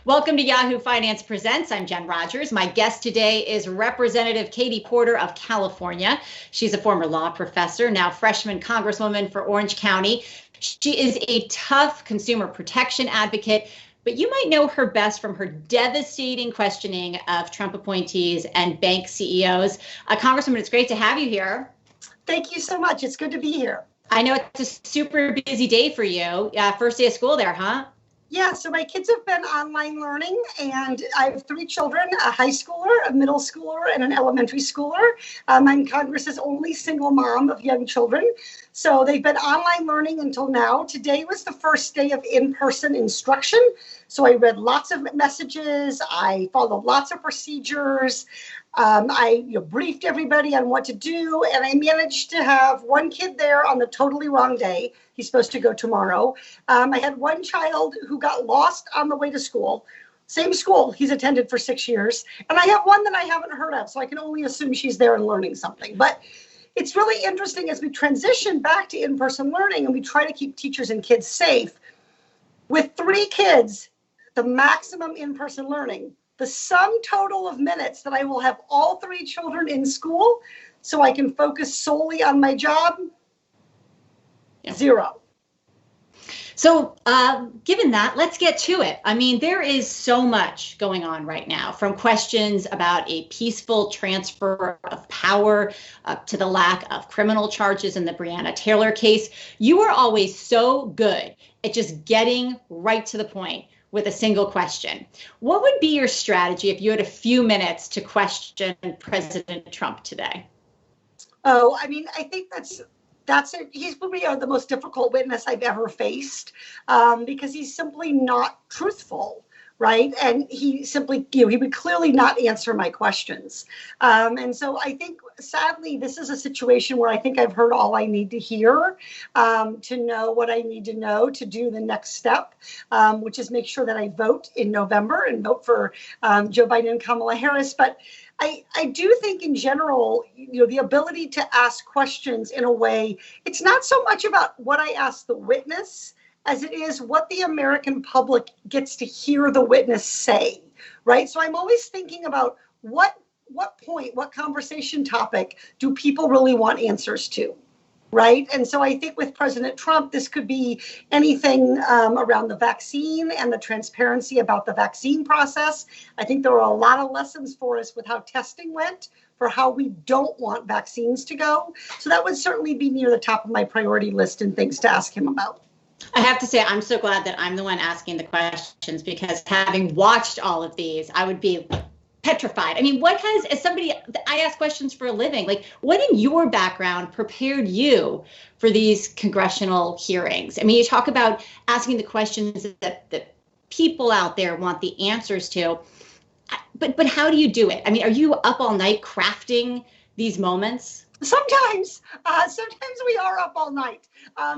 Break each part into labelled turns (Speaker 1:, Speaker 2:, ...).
Speaker 1: Welcome to Yahoo Finance Presents. I'm Jen Rogers. My guest today is Representative Katie Porter of California. She's a former law professor, now freshman congresswoman for Orange County. She is a tough consumer protection advocate, but you might know her best from her devastating questioning of Trump appointees and bank CEOs. Congresswoman, it's great to have you here.
Speaker 2: Thank you so much. It's good to be here.
Speaker 1: I know it's a super busy day for you. First day of school there, huh?
Speaker 2: Yeah, so my kids have been online learning, and I have three children, a high schooler, a middle schooler, and an elementary schooler. I'm Congress's only single mom of young children. So they've been online learning until now. Today was the first day of in-person instruction. So I read lots of messages. I followed lots of procedures. I briefed everybody on what to do, and I managed to have one kid there on the totally wrong day. He's supposed to go tomorrow. I had one child who got lost on the way to school. Same school he's attended for 6 years. And I have one that I haven't heard of, so I can only assume she's there and learning something. But it's really interesting as we transition back to in-person learning and we try to keep teachers and kids safe. With 3 kids, the maximum in-person learning, the sum total of minutes that I will have all 3 children in school so I can focus solely on my job, 0.
Speaker 1: So given that, let's get to it. I mean, there is so much going on right now, from questions about a peaceful transfer of power to the lack of criminal charges in the Breonna Taylor case. You are always so good at just getting right to the point with a single question. What would be your strategy if you had a few minutes to question President Trump today?
Speaker 2: Oh, I mean, I think that's it. He's probably the most difficult witness I've ever faced because he's simply not truthful, right? And he simply, he would clearly not answer my questions. And so I think, sadly, this is a situation where I think I've heard all I need to hear to know what I need to know to do the next step, which is make sure that I vote in November and vote for Joe Biden and Kamala Harris. But I do think in general, the ability to ask questions in a way, it's not so much about what I ask the witness as it is what the American public gets to hear the witness say, right? So I'm always thinking about what point, what conversation topic do people really want answers to? Right. And so I think with President Trump, this could be anything around the vaccine and the transparency about the vaccine process. I think there are a lot of lessons for us with how testing went for how we don't want vaccines to go. So that would certainly be near the top of my priority list and things to ask him about.
Speaker 1: I have to say, I'm so glad that I'm the one asking the questions, because having watched all of these, I would be petrified. I mean, as somebody, I ask questions for a living, like what in your background prepared you for these congressional hearings? I mean, you talk about asking the questions that people out there want the answers to, but how do you do it? I mean, are you up all night crafting these moments?
Speaker 2: Sometimes we are up all night.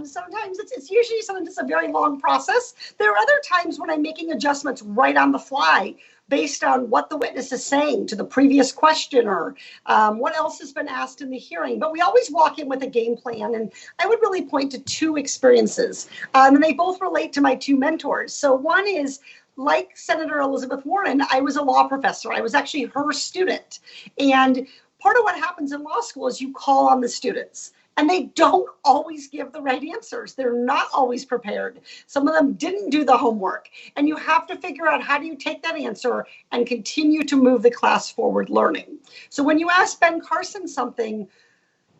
Speaker 2: Sometimes it's usually something that's a very long process. There are other times when I'm making adjustments right on the fly based on what the witness is saying to the previous question or what else has been asked in the hearing. But we always walk in with a game plan. And I would really point to 2 experiences. And they both relate to my 2 mentors. So one is, like Senator Elizabeth Warren, I was a law professor. I was actually her student. And part of what happens in law school is you call on the students. And they don't always give the right answers. They're not always prepared. Some of them didn't do the homework. And you have to figure out, how do you take that answer and continue to move the class forward learning? So when you ask Ben Carson something,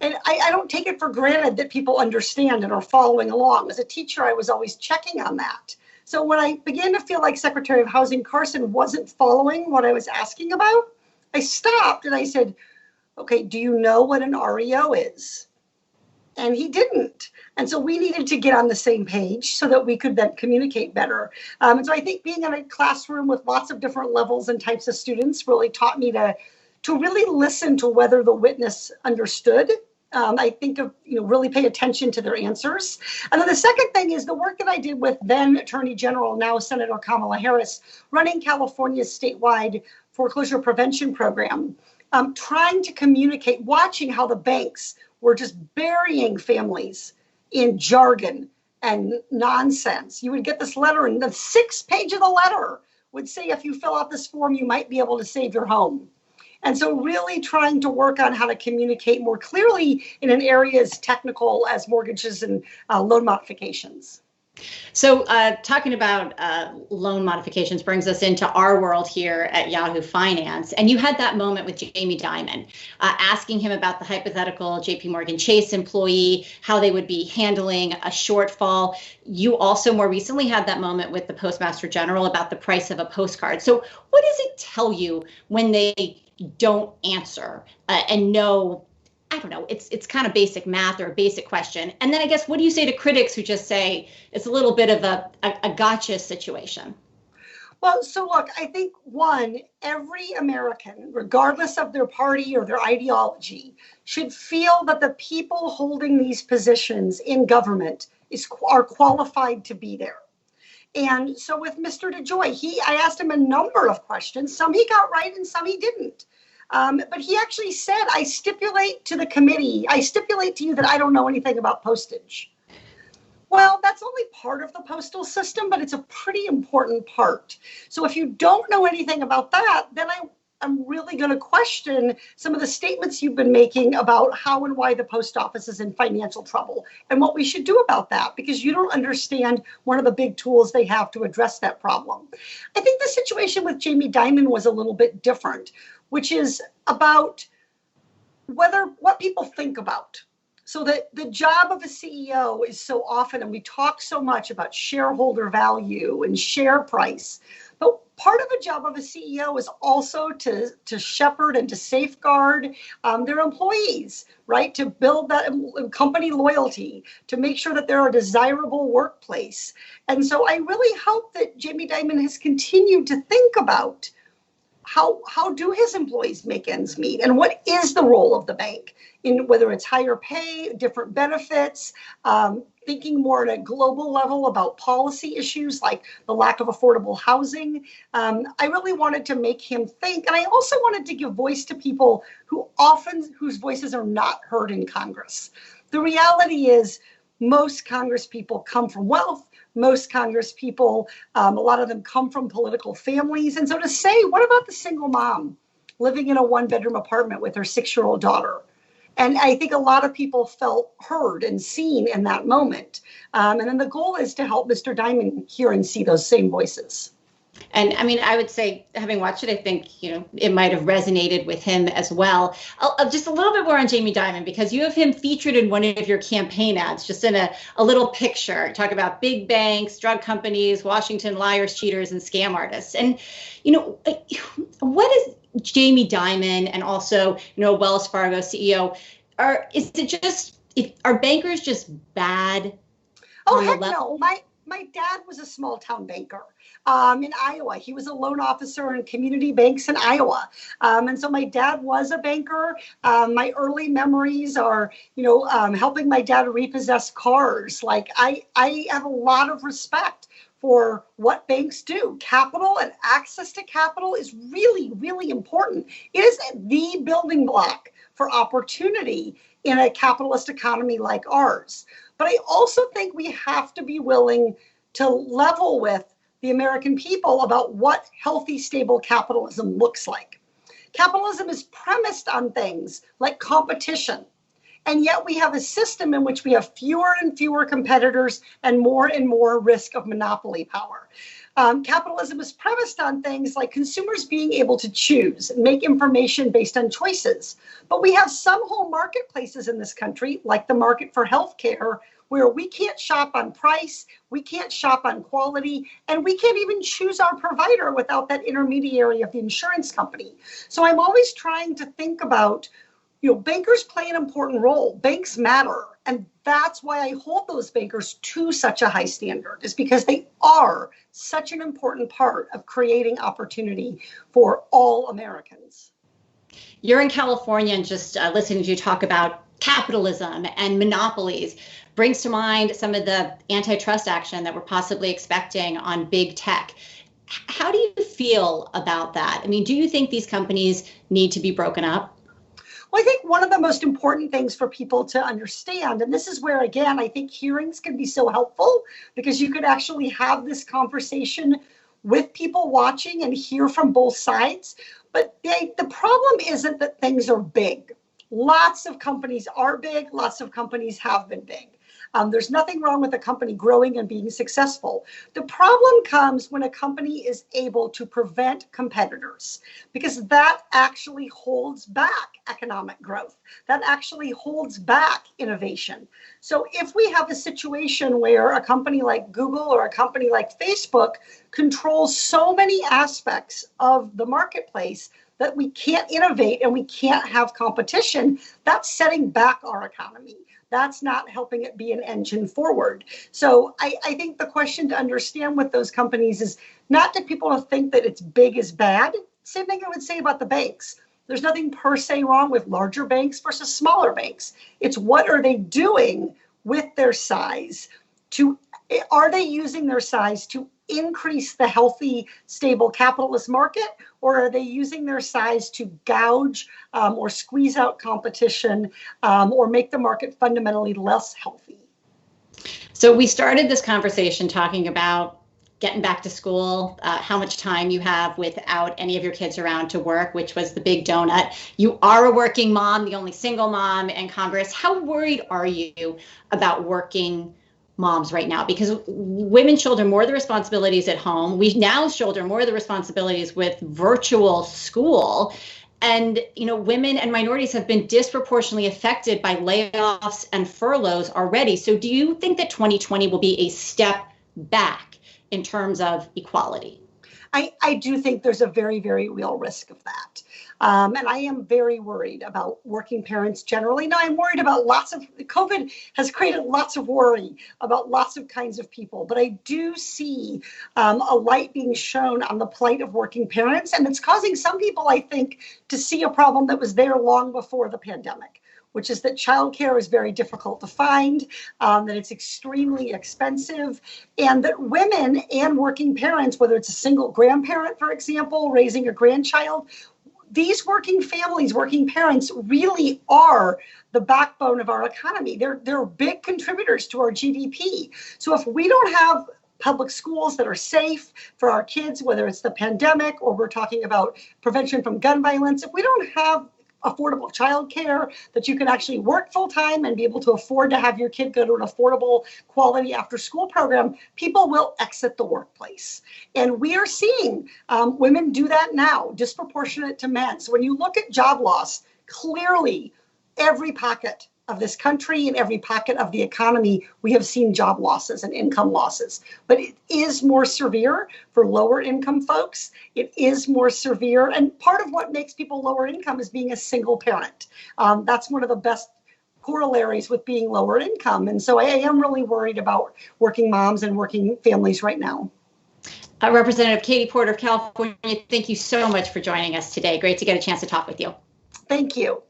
Speaker 2: and I don't take it for granted that people understand and are following along. As a teacher, I was always checking on that. So when I began to feel like Secretary of Housing Carson wasn't following what I was asking about, I stopped and I said, okay, do you know what an REO is? And he didn't. And so we needed to get on the same page so that we could then communicate better. And so I think being in a classroom with lots of different levels and types of students really taught me to really listen to whether the witness understood. I think of, really pay attention to their answers. And then the second thing is the work that I did with then Attorney General, now Senator Kamala Harris, running California's statewide foreclosure prevention program, trying to communicate, watching how the banks were just burying families in jargon and nonsense. You would get this letter, and the 6th page of the letter would say if you fill out this form, you might be able to save your home. And so really trying to work on how to communicate more clearly in an area as technical as mortgages and loan modifications.
Speaker 1: So talking about loan modifications brings us into our world here at Yahoo Finance. And you had that moment with Jamie Dimon, asking him about the hypothetical JP Morgan Chase employee, how they would be handling a shortfall. You also more recently had that moment with the Postmaster General about the price of a postcard. So what does it tell you when they don't answer and know? I don't know, it's kind of basic math or a basic question. And then I guess, what do you say to critics who just say it's a little bit of a gotcha situation?
Speaker 2: Well, so look, I think one, every American, regardless of their party or their ideology, should feel that the people holding these positions in government are qualified to be there. And so with Mr. DeJoy, I asked him a number of questions. Some he got right and some he didn't. But he actually said, I stipulate to the committee, I stipulate to you that I don't know anything about postage. Well, that's only part of the postal system, but it's a pretty important part. So if you don't know anything about that, then I'm really going to question some of the statements you've been making about how and why the post office is in financial trouble and what we should do about that, because you don't understand one of the big tools they have to address that problem. I think the situation with Jamie Dimon was a little bit different, which is about what people think about. So that the job of a CEO is so often, and we talk so much about shareholder value and share price, but part of the job of a CEO is also to shepherd and to safeguard their employees, right? To build that company loyalty, to make sure that they're a desirable workplace. And so I really hope that Jamie Dimon has continued to think about how do his employees make ends meet, and what is the role of the bank in whether it's higher pay, different benefits, thinking more at a global level about policy issues like the lack of affordable housing. I really wanted to make him think, and I also wanted to give voice to people whose voices are not heard in Congress. The reality is most Congress people come from wealth. Most Congress people, a lot of them come from political families. And so to say, what about the single mom living in a one-bedroom apartment with her 6-year-old daughter? And I think a lot of people felt heard and seen in that moment. And then the goal is to help Mr. Dimon hear and see those same voices.
Speaker 1: And I mean, I would say, having watched it, I think, it might have resonated with him as well. Just a little bit more on Jamie Dimon, because you have him featured in one of your campaign ads, just in a little picture. Talk about big banks, drug companies, Washington liars, cheaters, and scam artists. And, what is Jamie Dimon and also, Wells Fargo CEO? Are bankers just bad?
Speaker 2: Oh, heck no. My dad was a small town banker in Iowa. He was a loan officer in community banks in Iowa. And so my dad was a banker. My early memories are, helping my dad repossess cars. Like I have a lot of respect for what banks do. Capital and access to capital is really, really important. It is the building block for opportunity in a capitalist economy like ours. But I also think we have to be willing to level with the American people about what healthy, stable capitalism looks like. Capitalism is premised on things like competition. And yet we have a system in which we have fewer and fewer competitors and more risk of monopoly power. Capitalism is premised on things like consumers being able to choose and make information based on choices. But we have some whole marketplaces in this country, like the market for healthcare, where we can't shop on price, we can't shop on quality, and we can't even choose our provider without that intermediary of the insurance company. So I'm always trying to think about, bankers play an important role. Banks matter. And that's why I hold those bankers to such a high standard, is because they are such an important part of creating opportunity for all Americans.
Speaker 1: You're in California, and just listening to you talk about capitalism and monopolies brings to mind some of the antitrust action that we're possibly expecting on big tech. How do you feel about that? I mean, do you think these companies need to be broken up?
Speaker 2: Well, I think one of the most important things for people to understand, and this is where, again, I think hearings can be so helpful, because you could actually have this conversation with people watching and hear from both sides. But the problem isn't that things are big. Lots of companies are big. Lots of companies have been big. There's nothing wrong with a company growing and being successful. The problem comes when a company is able to prevent competitors, because that actually holds back economic growth. That actually holds back innovation. So if we have a situation where a company like Google or a company like Facebook controls so many aspects of the marketplace that we can't innovate and we can't have competition, that's setting back our economy. That's not helping it be an engine forward. So I think the question to understand with those companies is not to people to think that it's big is bad. Same thing I would say about the banks. There's nothing per se wrong with larger banks versus smaller banks. It's what are they doing with their size? Are they using their size to increase the healthy, stable capitalist market, or are they using their size to gouge or squeeze out competition or make the market fundamentally less healthy?
Speaker 1: So we started this conversation talking about getting back to school, how much time you have without any of your kids around to work, which was the big donut. You are a working mom, the only single mom in Congress. How worried are you about working moms right now? Because women shoulder more of the responsibilities at home. We now shoulder more of the responsibilities with virtual school. And, women and minorities have been disproportionately affected by layoffs and furloughs already. So do you think that 2020 will be a step back in terms of equality?
Speaker 2: I do think there's a very, very real risk of that. And I am very worried about working parents generally. Now, I'm worried about COVID has created lots of worry about lots of kinds of people. But I do see a light being shown on the plight of working parents. And it's causing some people, I think, to see a problem that was there long before the pandemic, which is that childcare is very difficult to find, that it's extremely expensive, and that women and working parents, whether it's a single grandparent, for example, raising a grandchild, these working families, working parents really are the backbone of our economy. They're big contributors to our GDP. So if we don't have public schools that are safe for our kids, whether it's the pandemic or we're talking about prevention from gun violence, if we don't have affordable childcare, that you can actually work full time and be able to afford to have your kid go to an affordable quality after school program, people will exit the workplace. And we are seeing women do that now, disproportionate to men. So when you look at job loss, clearly every pocket of this country and every pocket of the economy, we have seen job losses and income losses. But it is more severe for lower income folks. It is more severe. And part of what makes people lower income is being a single parent. That's one of the best corollaries with being lower income. And so I am really worried about working moms and working families right now.
Speaker 1: Representative Katie Porter of California, thank you so much for joining us today. Great to get a chance to talk with you.
Speaker 2: Thank you.